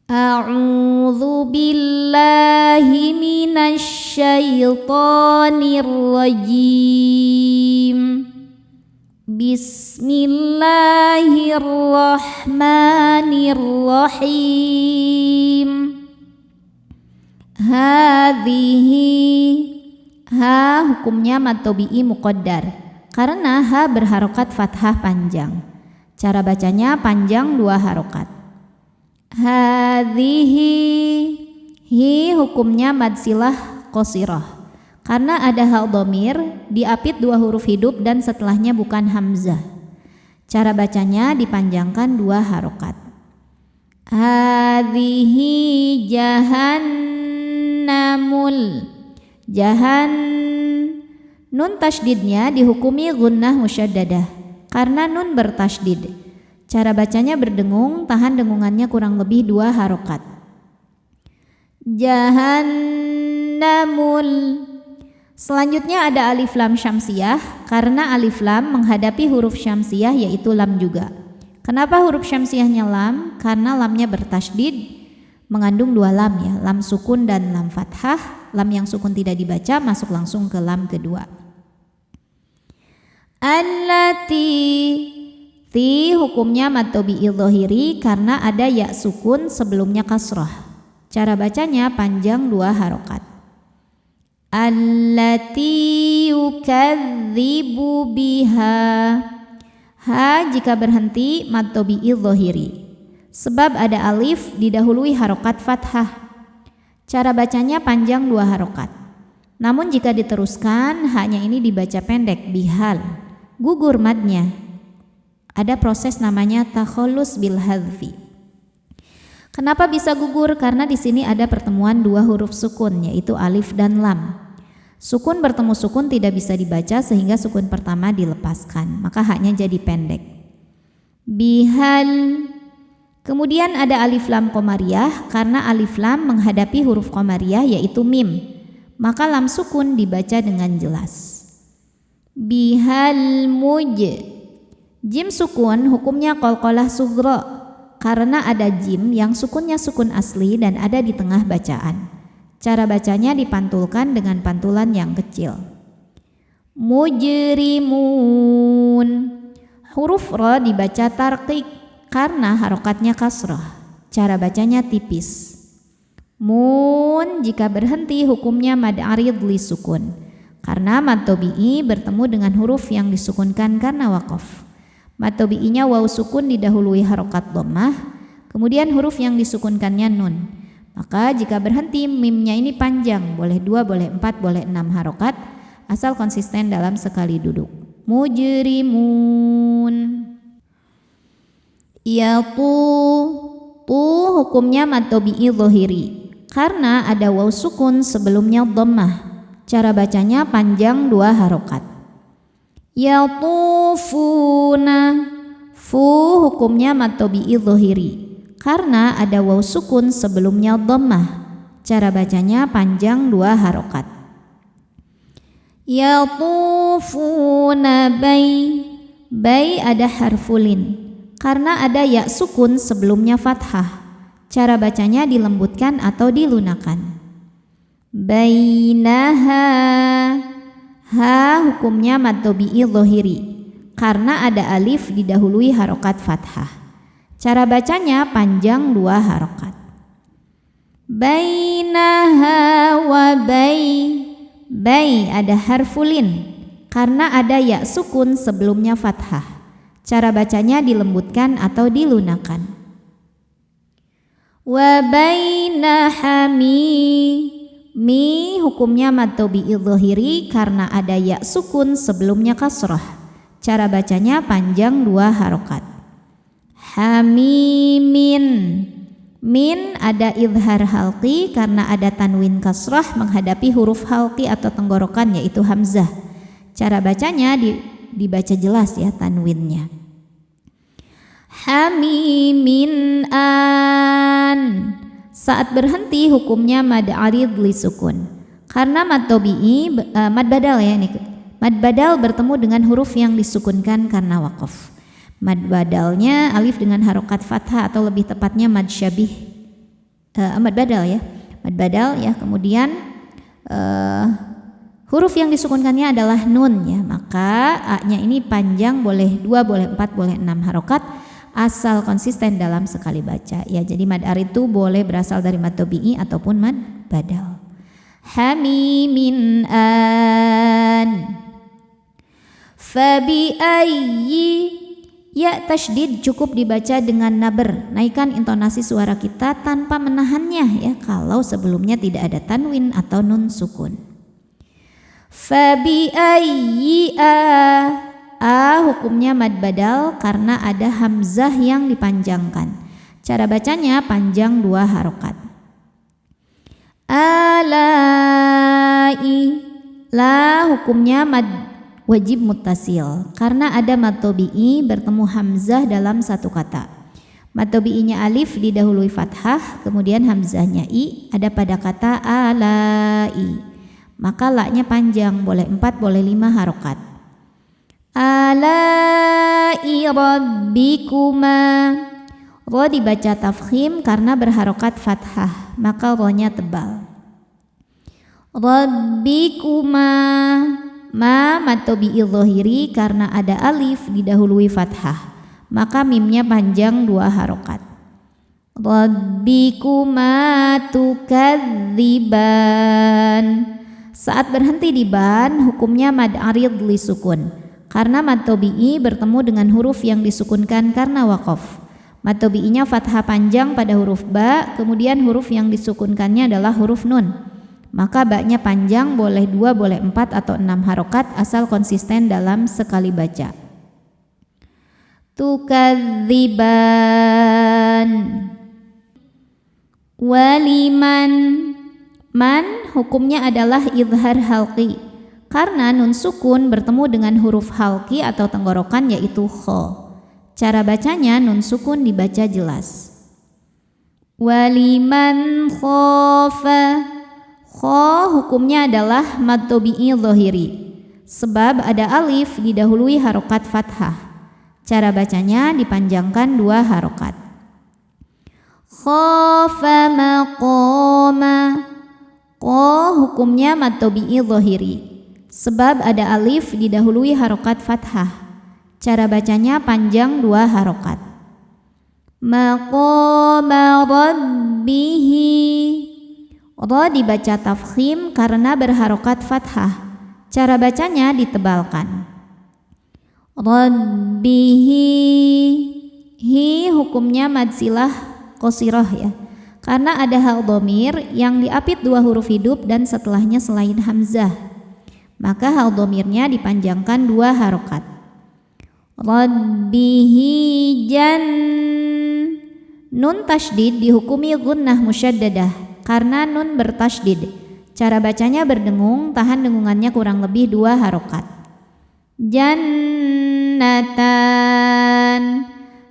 A'udzu billahi minasy syaithanir rajim. Bismillahirrahmanirrahim. Hadhihi. Ha hukumnya mad tabi'i muqaddar karena ha berharokat fathah panjang. Cara bacanya panjang 2 harokat. Hadhihi. Hi hukumnya mad silah qasirah karena ada hal dhamir diapit 2 huruf hidup dan setelahnya bukan hamzah. Cara bacanya dipanjangkan 2 harokat. Hadhihi jahannamul. Nun tasydidnya dihukumi gunnah musyaddadah karena nun bertasydid. Cara bacanya berdengung, tahan dengungannya kurang lebih 2 harokat. Jahannamul. Selanjutnya ada alif lam syamsiyah karena alif lam menghadapi huruf syamsiyah yaitu lam juga. Kenapa huruf syamsiyahnya lam? Karena lamnya bertasydid, mengandung 2 lam ya, lam sukun dan lam fathah. Lam yang sukun tidak dibaca, masuk langsung ke lam kedua. Allati. Ti hukumnya mad tabi'i dhahiri karena ada ya sukun sebelumnya kasrah. Cara bacanya panjang 2 harokat. Allati yukadzibu biha. Ha jika berhenti mad tabi'i dhahiri sebab ada alif didahului harokat fathah. Cara bacanya panjang 2 harokat. Namun jika diteruskan hanya ini dibaca pendek bihal. Gugur madnya. Ada proses namanya takhallus bil hadzfi. Kenapa bisa gugur? Karena di sini ada pertemuan 2 huruf sukun yaitu alif dan lam. Sukun bertemu sukun tidak bisa dibaca sehingga sukun pertama dilepaskan, maka haknya jadi pendek. Bihal. Kemudian ada alif lam qamariyah karena alif lam menghadapi huruf qamariyah yaitu mim, maka lam sukun dibaca dengan jelas. Bihal muj. Jim sukun hukumnya qalqalah sughra karena ada jim yang sukunnya sukun asli dan ada di tengah bacaan. Cara bacanya dipantulkan dengan pantulan yang kecil. Mujrimun. Huruf ra dibaca tarqiq karena harokatnya kasrah. Cara bacanya tipis. Mun jika berhenti hukumnya mad arid li sukun karena mad tabi'i bertemu dengan huruf yang disukunkan karena waqaf. Mad tabi'inya waw sukun didahului harokat dhammah, kemudian huruf yang disukunkannya nun. Maka jika berhenti mimnya ini panjang, boleh 2, boleh 4, boleh 6 harokat, asal konsisten dalam sekali duduk. Mujrimun. Yatu. Tu hukumnya mad tabi'i dhahiri karena ada waw sukun sebelumnya dhammah. Cara bacanya panjang 2 harokat. Yatufuna. Fu hukumnya mad tabi'i dhahiri karena ada waw sukun sebelumnya dhammah. Cara bacanya panjang 2 harokat. Yatufuna bai. Bai ada harfulin karena ada ya sukun sebelumnya fathah. Cara bacanya dilembutkan atau dilunakan. Bainaha. Ha hukumnya mad tabi'i dhahiri karena ada alif didahului harokat fathah. Cara bacanya panjang 2 harokat. Bainaha wa bai. Bai ada harfulin karena ada ya sukun sebelumnya fathah. Cara bacanya dilembutkan atau dilunakan. Wa bainahami. Mi hukumnya mad tabi'i dhahiri karena ada ya sukun sebelumnya kasrah. Cara bacanya panjang 2 harokat. Hamimin. Min ada idhar halqi karena ada tanwin kasrah menghadapi huruf halqi atau tenggorokan yaitu hamzah. Cara bacanya dibaca jelas ya tanwinnya. Hamimin an. Saat berhenti hukumnya mad arid li sukun karena mad tabi'i mad badal ya ini. Mad badal bertemu dengan huruf yang disukunkan karena waqaf. Mad badalnya alif dengan harokat fathah atau lebih tepatnya mad syabih mad badal ya. Mad badal ya. Kemudian huruf yang disukunkannya adalah nun ya. Maka a-nya ini panjang, boleh 2, boleh 4, boleh 6 harokat asal konsisten dalam sekali baca ya. Jadi mad arid itu boleh berasal dari mad tabi'i ataupun mad badal. Hamimin an. Fabi ayyi, ya tasydid cukup dibaca dengan naber, naikkan intonasi suara kita tanpa menahannya ya, kalau sebelumnya tidak ada tanwin atau nun sukun. Fabi ayyi a hukumnya mad badal karena ada hamzah yang dipanjangkan. Cara bacanya panjang 2 harokat. Alai, la hukumnya mad wajib muttasil karena ada mad tabi'i bertemu hamzah dalam satu kata. Mad tabi'inya alif didahului fathah, kemudian hamzahnya i ada pada kata alai. Maka la-nya panjang, boleh 4, boleh 5 harokat. Alai rabbikuma, ro dibaca tafkhim karena berharokat fathah, maka ro-nya tebal. Rabbikuma, ma mad tabi'i dhahiri karena ada alif didahului fathah, maka mimnya panjang 2 harokat. Rabbikuma tukadziban, saat berhenti di ban hukumnya mad arid li sukun karena mad tabi'i bertemu dengan huruf yang disukunkan karena waqaf. Mad tabi'inya fathah panjang pada huruf ba, kemudian huruf yang disukunkannya adalah huruf nun. Maka ba-nya panjang, boleh 2, boleh 4 atau 6 harokat asal konsisten dalam sekali baca. Tukadziban. Waliman, man hukumnya adalah idhar halqi karena nun sukun bertemu dengan huruf halqi atau tenggorokan yaitu kho. Cara bacanya nun sukun dibaca jelas. Waliman khofa, kho hukumnya adalah mad tabi'i dhahiri sebab ada alif didahului harokat fathah. Cara bacanya dipanjangkan 2 harokat. Khofa maqama, kho hukumnya mad tabi'i dhahiri sebab ada alif didahului harokat fathah. Cara bacanya panjang 2 harokat. Maqama rabbihi, ro dibaca tafkhim karena berharokat fathah. Cara bacanya ditebalkan. Rabbihi, hi hukumnya mad silah qasirah ya karena ada hal dhamir yang diapit 2 huruf hidup dan setelahnya selain hamzah, maka hal dhamirnya dipanjangkan 2 harokat. Rabbihi jan, nun tasydid dihukumi gunnah musyaddadah karena nun bertasydid. Cara bacanya berdengung, tahan dengungannya kurang lebih 2 harokat. Jannatan,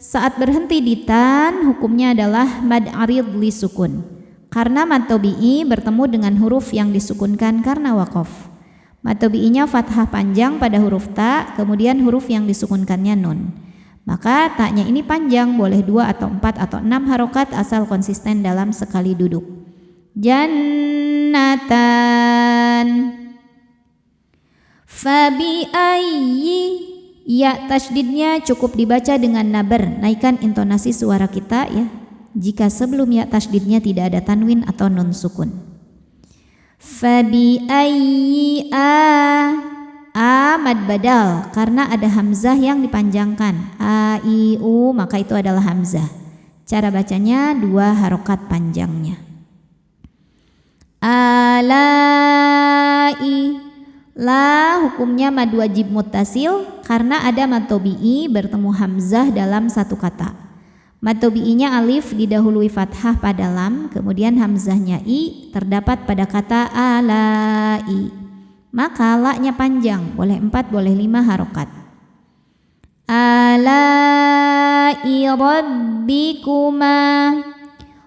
saat berhenti di tan hukumnya adalah mad arid li sukun karena mad tabi'i bertemu dengan huruf yang disukunkan karena waqaf. Mad tabi'inya fathah panjang pada huruf ta, kemudian huruf yang disukunkannya nun. Maka ta-nya ini panjang, boleh 2 atau 4 atau 6 harokat asal konsisten dalam sekali duduk. Jannatan. Fabi ayyi, ya tasydidnya cukup dibaca dengan nabar, naikkan intonasi suara kita ya jika sebelum ya tasydidnya tidak ada tanwin atau nun sukun. Fabi ayyi a mad badal karena ada hamzah yang dipanjangkan, a i u maka itu adalah hamzah. Cara bacanya 2 harokat panjangnya. Alai, la hukumnya mad wajib muttasil karena ada mad tabi'i bertemu hamzah dalam satu kata. Mad tabi'inya alif didahului fathah pada lam, kemudian hamzahnya i terdapat pada kata alai. Maka la-nya panjang, boleh 4, boleh 5 harokat. Alai rabbikuma,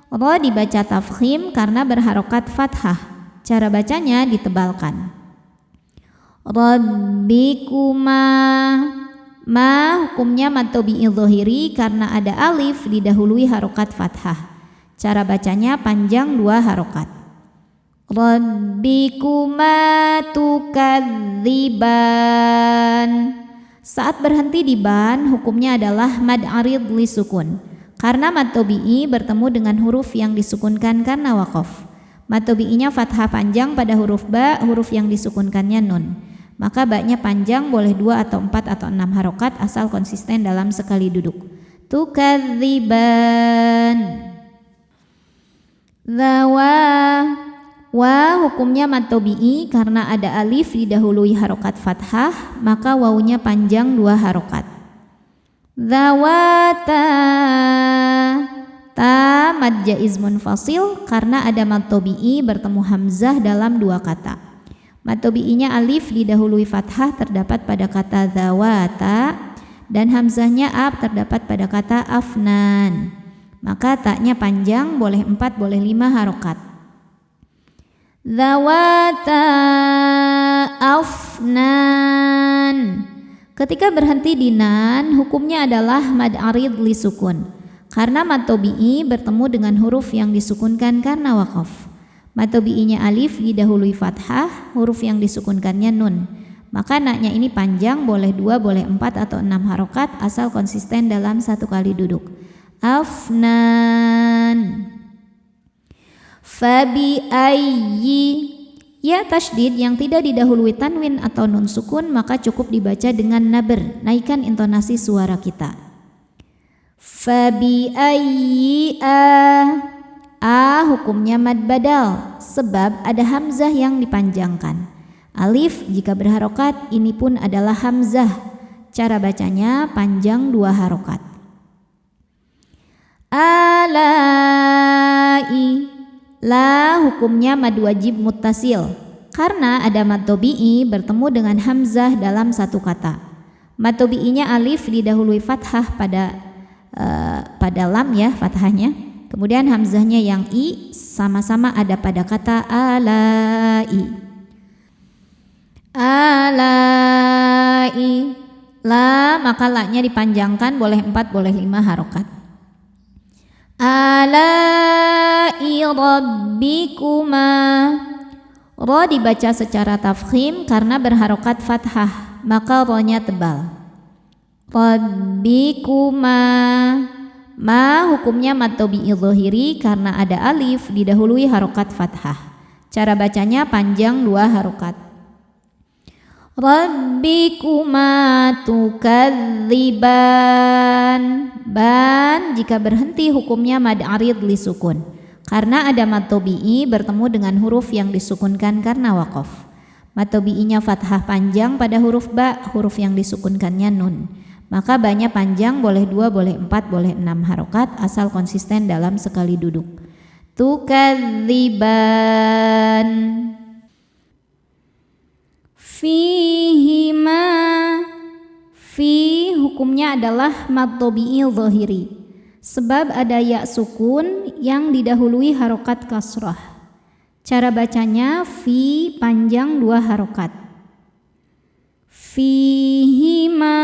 ro dibaca tafkhim karena berharokat fathah. Cara bacanya ditebalkan. Rabbikuma, ma hukumnya mad tabi'i dhahiri karena ada alif didahului harokat fathah. Cara bacanya panjang 2 harokat. Rabbikuma tukadziban. Saat berhenti di ban, hukumnya adalah mad arid li sukun. Karena mad tobi'i bertemu dengan huruf yang disukunkan karena waqaf. Mad tobi'inya fathah panjang pada huruf ba, huruf yang disukunkannya nun. Maka ba-nya panjang, boleh 2 atau 4 atau 6 harokat asal konsisten dalam sekali duduk. Tukadziban. Wa hukumnya mad tobi'i karena ada alif didahului harokat fathah, maka wawunya panjang 2 harokat. Zawata. Ta mad jaiz munfasil karena ada mad tobi'i bertemu hamzah dalam 2 kata. Mad tobi'inya alif didahului fathah terdapat pada kata zawata dan hamzahnya ab terdapat pada kata afnan. Maka taknya panjang, boleh 4 boleh 5 harokat. Zawata afnan. Ketika berhenti di nan, hukumnya adalah mad arid li sukun. Karena mad tobi'i bertemu dengan huruf yang disukunkan karena waqaf. Mad tobi'inya alif didahului fathah, huruf yang disukunkannya nun. Maka naknya ini panjang, boleh 2 boleh 4 atau 6 harokat asal konsisten dalam 1 kali duduk. Afnan. Fabi ayyi. Ya tasydid yang tidak didahului tanwin atau nun sukun maka cukup dibaca dengan nabr, naikkan intonasi suara kita. Fabi ayyi a hukumnya mad badal sebab ada hamzah yang dipanjangkan. Alif jika berharokat ini pun adalah hamzah. Cara bacanya panjang 2 harokat. Alai. La hukumnya mad wajib muttasil karena ada mad tobi'i bertemu dengan hamzah dalam 1 kata. Mad tobi'inya alif didahului fathah pada lam ya, fathahnya. Kemudian hamzahnya yang i sama-sama ada pada kata alai. Alai. La maka la-nya dipanjangkan, boleh 4 boleh 5 harokat. Alai rabbikuma. Ro dibaca secara tafkhim karena berharokat fathah, maka ro-nya tebal. Rabbikuma. Ma hukumnya mad tobi'i dhohiri karena ada alif didahului harokat fathah. Cara bacanya panjang 2 harokat. Rabbikuma tukadziban. Ban jika berhenti hukumnya mad arid li sukun karena ada mad tobi'i bertemu dengan huruf yang disukunkan karena waqaf. Mad tobi'inya fathah panjang pada huruf ba, huruf yang disukunkannya nun. Maka ba-nya panjang, boleh 2 boleh 4 boleh 6 harokat asal konsisten dalam sekali duduk. Tukadziban. Fihima. Fi hukumnya adalah mad tobi'i dhohiri sebab ada ya sukun yang didahului harokat kasrah. Cara bacanya fi panjang 2 harokat. Fihima.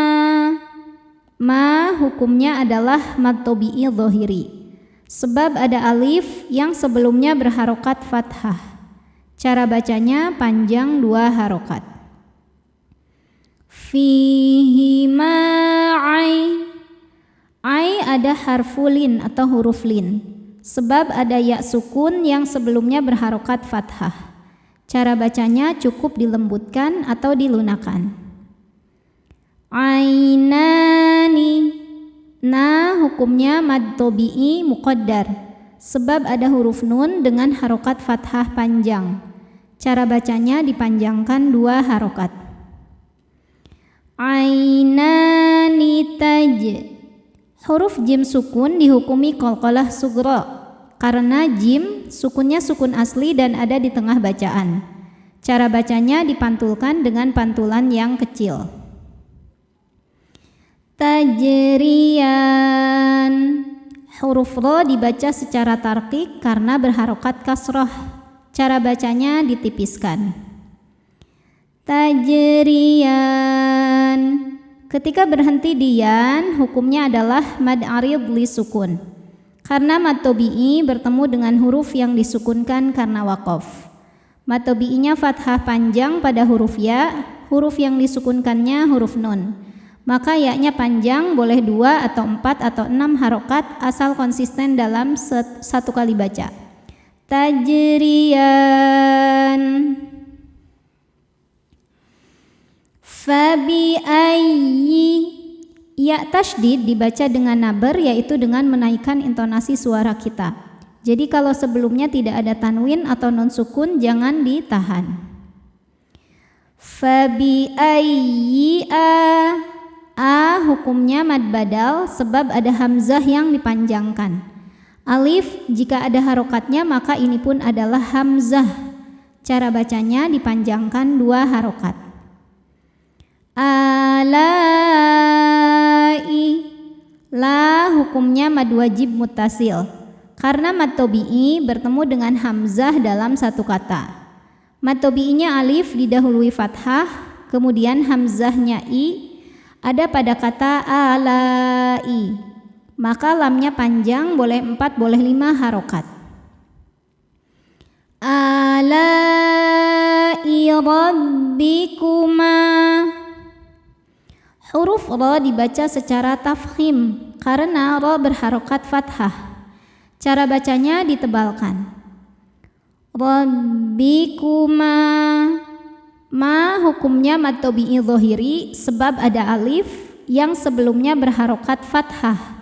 Ma hukumnya adalah mad tobi'i dhohiri sebab ada alif yang sebelumnya berharokat fathah. Cara bacanya panjang 2 harokat. Fihima ai. Ai ada harfulin atau huruf lin sebab ada ya sukun yang sebelumnya berharokat fathah. Cara bacanya cukup dilembutkan atau dilunakan. Ainani. Na hukumnya mad tobi'i muqaddar sebab ada huruf nun dengan harokat fathah panjang. Cara bacanya dipanjangkan 2 harokat. Ainani taj. Huruf jim sukun dihukumi qalqalah sughra karena jim sukunnya sukun asli dan ada di tengah bacaan. Cara bacanya dipantulkan dengan pantulan yang kecil. Tajriyan. Huruf ro dibaca secara tarqiq karena berharokat kasroh. Cara bacanya ditipiskan. Tajriyan. Ketika berhenti di yan, hukumnya adalah mad arid li sukun karena mad tabi'i bertemu dengan huruf yang disukunkan karena waqaf. Mad tabi'inya fathah panjang pada huruf ya, huruf yang disukunkannya huruf nun. Maka ya-nya panjang, boleh 2 atau 4 atau 6 harokat asal konsisten dalam satu kali baca. Tajriyan. Fabi ayyi. Ya tasydid dibaca dengan nabar, yaitu dengan menaikkan intonasi suara kita. Jadi kalau sebelumnya tidak ada tanwin atau nun sukun, jangan ditahan. Fabi ayyi a hukumnya mad badal sebab ada hamzah yang dipanjangkan. Alif jika ada harokatnya maka ini pun adalah hamzah. Cara bacanya dipanjangkan 2 harokat. Alai, la hukumnya mad wajib muttasil karena mad tabi'i bertemu dengan hamzah dalam satu kata. Mad tabi'inya alif didahului fathah, kemudian hamzahnya i ada pada kata alai, maka lamnya panjang, boleh 4 boleh 5 harokat. Alai rabbikuma. Huruf ra dibaca secara tafkhim karena ra berharokat fathah. Cara bacanya ditebalkan. Rabbikuma. Ma hukumnya mad tabi'i dhahiri sebab ada alif yang sebelumnya berharokat fathah.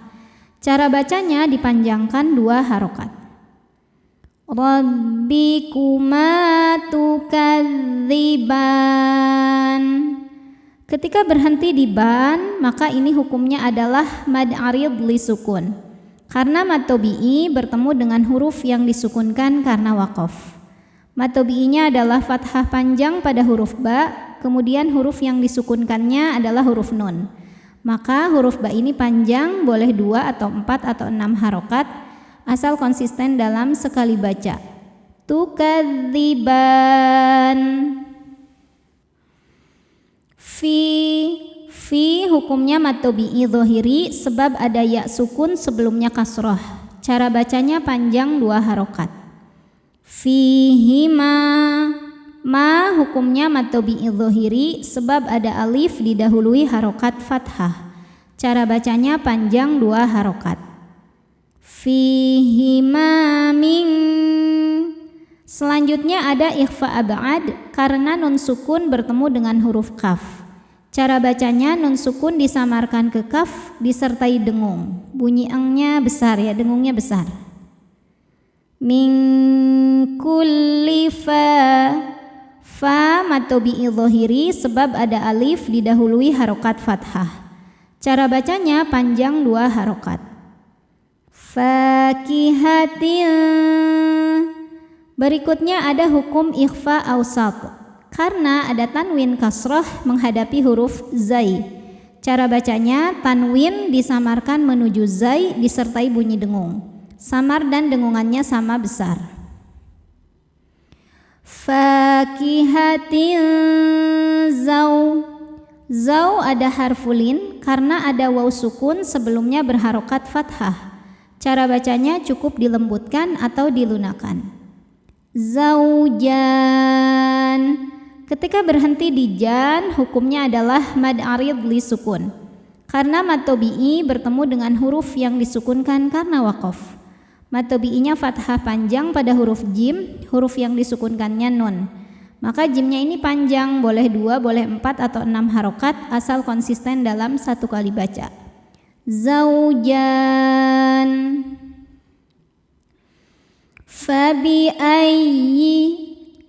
Cara bacanya dipanjangkan 2 harokat. Rabbikuma tukadziban. Ketika berhenti di ban, maka ini hukumnya adalah mad arid li sukun. Karena mad tabi'i bertemu dengan huruf yang disukunkan karena waqaf. Mad tabi'inya adalah fathah panjang pada huruf ba, kemudian huruf yang disukunkannya adalah huruf nun. Maka huruf ba ini panjang, boleh 2 atau 4 atau 6 harokat, asal konsisten dalam sekali baca. Tukadziban. Fi hukumnya mad tabi'i dhahiri sebab ada ya sukun sebelumnya kasroh. Cara bacanya panjang 2 harokat. Fihima. Ma hukumnya mad tabi'i dhahiri sebab ada alif didahului harokat fathah. Cara bacanya panjang 2 harokat. Fihima min. Selanjutnya ada ikhfa ab'ad karena nun sukun bertemu dengan huruf kaf. Cara bacanya nun sukun disamarkan ke kaf disertai dengung. Bunyi engnya besar ya, dengungnya besar. Min kulli fa. Fa mad tabi'i dhahiri sebab ada alif didahului harokat fathah. Cara bacanya panjang 2 harokat. Fakihatin. Berikutnya ada hukum ikhfa awsat karena ada tanwin kasroh menghadapi huruf zai. Cara bacanya tanwin disamarkan menuju zai disertai bunyi dengung. Samar dan dengungannya sama besar. Fakihatin zau. Zau ada harfulin karena ada waw sukun sebelumnya berharokat fathah. Cara bacanya cukup dilembutkan atau dilunakan. Zaujan. Ketika berhenti di jan, hukumnya adalah mad arid li sukun. Karena mad tabi'i bertemu dengan huruf yang disukunkan karena waqaf. Mad tabi'inya fathah panjang pada huruf jim, huruf yang disukunkannya nun. Maka jimnya ini panjang, boleh 2, boleh 4 atau 6 harokat asal konsisten dalam satu kali baca. Zaujan. Fabi ayyi.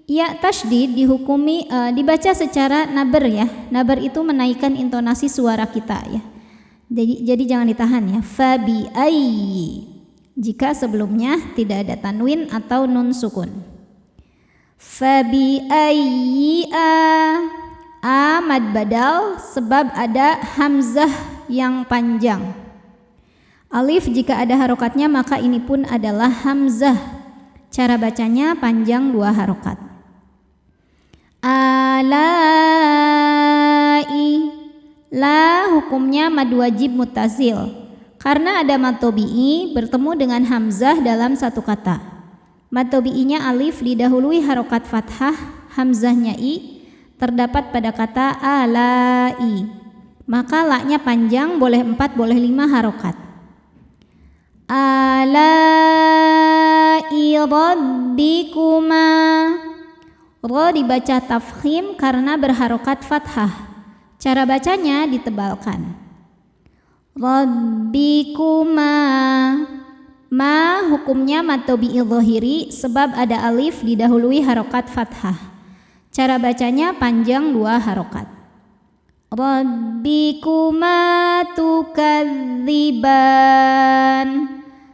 Ya tasydid dihukumi dibaca secara nabar ya. Nabar itu menaikkan intonasi suara kita ya. Jadi jangan ditahan ya. Fabi ayyi. Jika sebelumnya tidak ada tanwin atau nun sukun. Fabi ayyi a mad badal sebab ada hamzah yang panjang. Alif jika ada harokatnya maka ini pun adalah hamzah. Cara bacanya panjang 2 harokat. Alai. La hukumnya mad wajib muttasil Karena ada mad tabi'i bertemu dengan hamzah dalam satu kata. Mad tabi'inya alif didahului harokat fathah, hamzahnya i terdapat pada kata alai. Maka la-nya panjang, boleh 4, boleh 5 harokat. Alai rabbikuma. Ro dibaca tafkhim karena berharokat fathah. Cara bacanya ditebalkan. Rabbikuma. Ma hukumnya mad tabi'i dhahiri sebab ada alif didahului harokat fathah. Cara bacanya panjang 2 harokat. Rabbikuma tukadziban.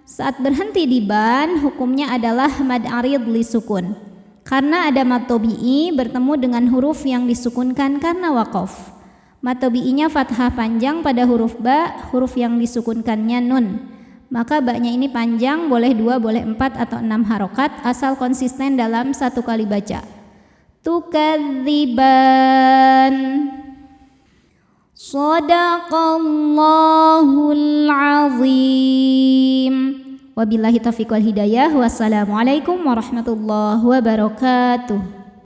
Saat berhenti di ban, hukumnya adalah mad arid li sukun. Karena ada mad tabi'i bertemu dengan huruf yang disukunkan karena waqaf. Mad tabi'inya fathah panjang pada huruf ba, huruf yang disukunkannya nun. Maka ba-nya ini panjang, boleh 2, boleh 4 atau 6 harokat asal konsisten dalam satu kali baca. Tukadziban. Shadaqallahul azim. Wabillahi taufiq wal hidayah. Wassalamualaikum warahmatullahi wabarakatuh.